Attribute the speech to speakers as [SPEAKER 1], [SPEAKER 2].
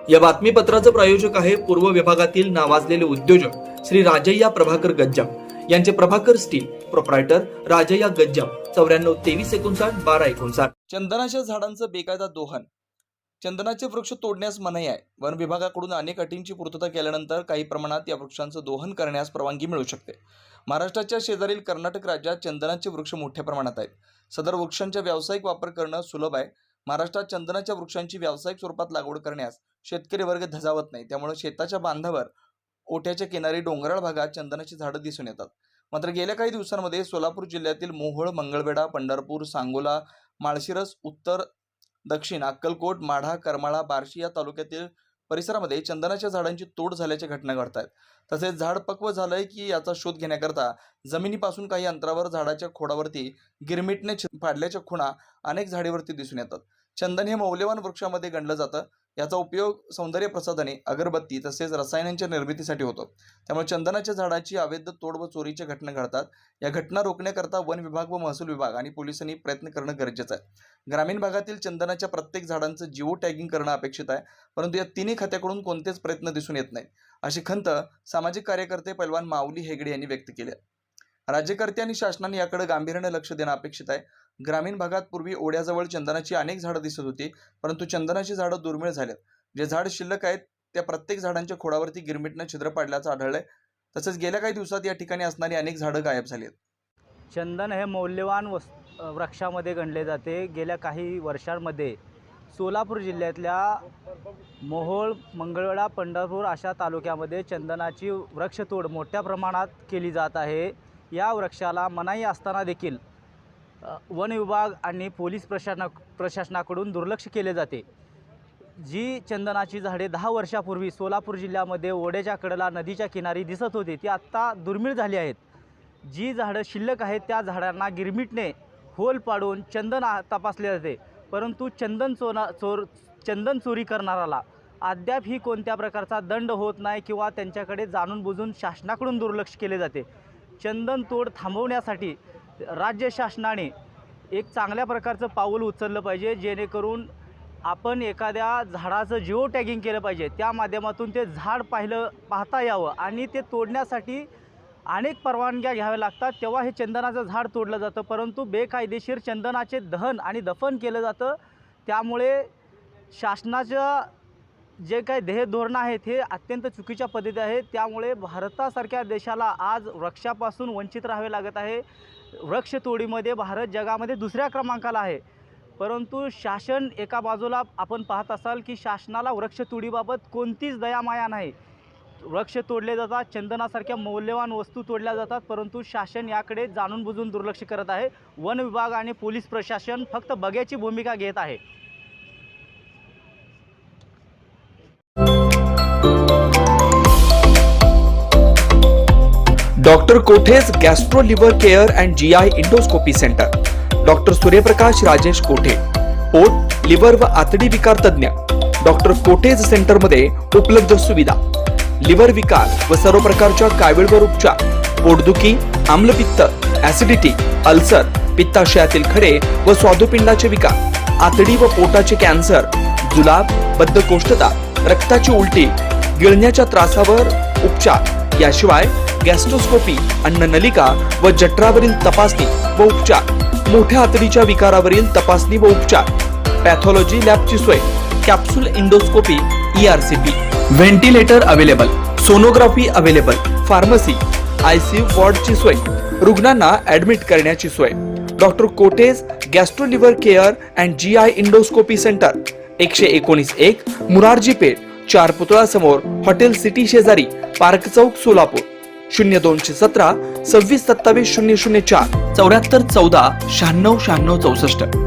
[SPEAKER 1] या बातमीपत्राचे प्रायोजक आहे पूर्व विभागातील नावाजलेले उद्योजक श्री राजय्या प्रभाकर गज्जाम यांचे प्रभाकर स्टील, प्रोप्रायटर राजय्या गज्जाम, 94 23 59 12 59. चंदनाच्या झाडांचं बेकायदा दोहन. चंदनाचे वृक्ष तोडण्यास मनाई आहे. वन विभागाकडून अनेक अटींची पूर्तता केल्यानंतर काही प्रमाणात या वृक्षांचं दोहन करण्यास परवानगी मिळू शकते. महाराष्ट्राच्या शेजारील कर्नाटक राज्यात चंदनाचे वृक्ष मोठ्या प्रमाणात आहेत. सदर वृक्षांचा व्यावसायिक वापर करणं सुलभ आहे. महाराष्ट्रात चंदनाच्या वृक्षांची व्यावसायिक स्वरूपात लागवड करण्यास शेतकरी वर्ग धजावत नाही. त्यामुळे शेताच्या बांधावर, ओट्याच्या किनारी, डोंगराळ भागात चंदनाची झाडं दिसून येतात. मात्र गेल्या काही दिवसांमध्ये सोलापूर जिल्ह्यातील मोहोळ, मंगळवेढा, पंढरपूर, सांगोला, माळशिरस, उत्तर, दक्षिण, अक्कलकोट, माढा, करमाळा, बार्शी या तालुक्यातील परिसरामध्ये चंदनाच्या झाडांची तोड झाल्याच्या घटना घडत आहेत. तसेच झाड पक्व झालंय की याचा शोध घेण्याकरता जमिनीपासून काही अंतरावर झाडाच्या खोडावरती गिरमिटने पाडल्याच्या खुणा अनेक झाडीवरती दिसून येतात. चंदन हे मौल्यवान वृक्षामध्ये गणलं जातं. याचा उपयोग सौंदर्य प्रसाधने, अगरबत्ती तसेच रसायनांच्या निर्मितीसाठी होतो. त्यामुळे चंदनाच्या झाडाची अवैध तोड व चोरीच्या घटना घडतात. या घटना रोखण्याकरता वन विभाग व महसूल विभाग आणि पोलिसांनी प्रयत्न करणं गरजेचं आहे. ग्रामीण भागातील चंदनाच्या प्रत्येक झाडांचं जिओ टॅगिंग करणं अपेक्षित आहे, परंतु या तिन्ही खात्याकडून कोणतेच प्रयत्न दिसून येत नाहीत, अशी खंत सामाजिक कार्यकर्ते पैलवान माऊली हेगडे यांनी व्यक्त केली आहे. राज्यकर्ते आणि शासनाने याकडे गांभीर्याने लक्ष देणं अपेक्षित आहे. ग्रामीण भागात पूर्वी ओढ्याजवळ चंदनाची अनेक झाडं दिसत होती, परंतु चंदनाची झाडं दुर्मिळ झालेत. जे झाड शिल्लक आहेत त्या प्रत्येक झाडांच्या खोडावरती गिरमिटनं छिद्र पाडल्याचं आढळलंय. तसंच गेल्या काही दिवसात या ठिकाणी असणारी अनेक झाडं गायब झाली आहेत.
[SPEAKER 2] चंदन हे मौल्यवान वृक्षामध्ये गणले जाते. गेल्या काही वर्षांमध्ये सोलापूर जिल्ह्यातल्या मोहोळ, मंगळवेढा, पंढरपूर अशा तालुक्यामध्ये चंदनाची वृक्षतोड मोठ्या प्रमाणात केली जात आहे. या वृक्षाला मनाई असताना देखील वन विभाग आणि पोलीस प्रशासनाकडून दुर्लक्ष केले जाते. जी चंदनाची झाडे 10 वर्षापूर्वी सोलापूर जिल्ह्यामध्ये ओढ्याच्या कडेला, नदीच्या किनारी दिसत होती, ती आत्ता दुर्मिळ झाली आहेत. जी झाडं शिल्लक आहेत त्या झाडांना गिरमिटने होल पाडून चंदन तपासले जाते, परंतु चंदन चोरी करणाराला अद्याप ही कोणत्या प्रकारचा दंड होत नाही किंवा त्यांच्याकडे जाणून बुजून शासनाकडून दुर्लक्ष केले जाते. चंदन तोड थांबवण्यासाठी राज्य शासनाने एक चांगल्या प्रकारचं पाऊल उचललं पाहिजे, जेणेकरून आपण एखाद्या झाडाचं जिओ टॅगिंग केलं पाहिजे. त्या माध्यमातून ते झाड पाहता यावं आणि ते तोडण्यासाठी अनेक परवानग्या घ्याव्या लागतात, तेव्हा हे चंदनाचं झाड तोडलं जातं. परंतु बेकायदेशीर चंदनाचे दहन आणि दफन केलं जातं. त्यामुळे शासनाचं जे काही ध्येयधोरण आहेत हे अत्यंत चुकीच्या पद्धती आहेत. त्यामुळे भारतासारख्या देशाला आज वृक्षापासून वंचित राहावे लागत आहे. वृक्षतोडीमध्ये भारत जगामध्ये दुसऱ्या क्रमांकाला आहे. परंतु शासन एका बाजूला आपण पाहत असाल की शासनाला वृक्षतोडीबाबत कोणतीच दयामाया नाही. वृक्ष तोडले जातात, चंदनासारख्या मौल्यवान वस्तू तोडल्या जातात, परंतु शासन याकडे जाणून बुजून दुर्लक्ष करत आहे. वन विभाग आणि पोलीस प्रशासन फक्त बघ्याची भूमिका घेत आहे.
[SPEAKER 1] Doctor Kothe's gastro liver care and GI endoscopy centre. Doctor Suryaprakash Rajesh कोठे, पोट, लिव्हर व आतडी विकार तज्ञ. डॉक्टर कोठेज सेंटरमध्ये उपलब्ध सुविधा: लिव्हर विकार व सर्व प्रकारच्या कावीळवर उपचार, पोटदुखी, आम्लपित्त, ऍसिडिटी, अल्सर, पित्ताशयातील खडे व स्वादुपिंडाचे विकार, आतडी व पोटाचे कॅन्सर, जुलाब, बद्धकोष्ठता, रक्ताची उलटी, गिळण्याच्या त्रासावर उपचार. याशिवाय गॅस्ट्रोस्कोपी, अन्ननलिका व जठरावरील तपासणी व उपचार, मोठ्या आतडीच्या विकारावरील तपासणी व उपचार, पॅथॉलॉजी लॅबची सोय, capsule endoscopy, ERCP, ventilator available, sonography available, pharmacy, ICU वॉर्डची सोय, रुग्णांना ऍडमिट करण्याची सोय. डॉक्टर कोटेज gastro liver care and GI endoscopy centre, 119-1 Morarji Peth, 4 पुतळा समोर, हॉटेल सिटी शेजारी, पार्क चौक, सोलापूर. 0217 26 27 004 74 14 96 96 64.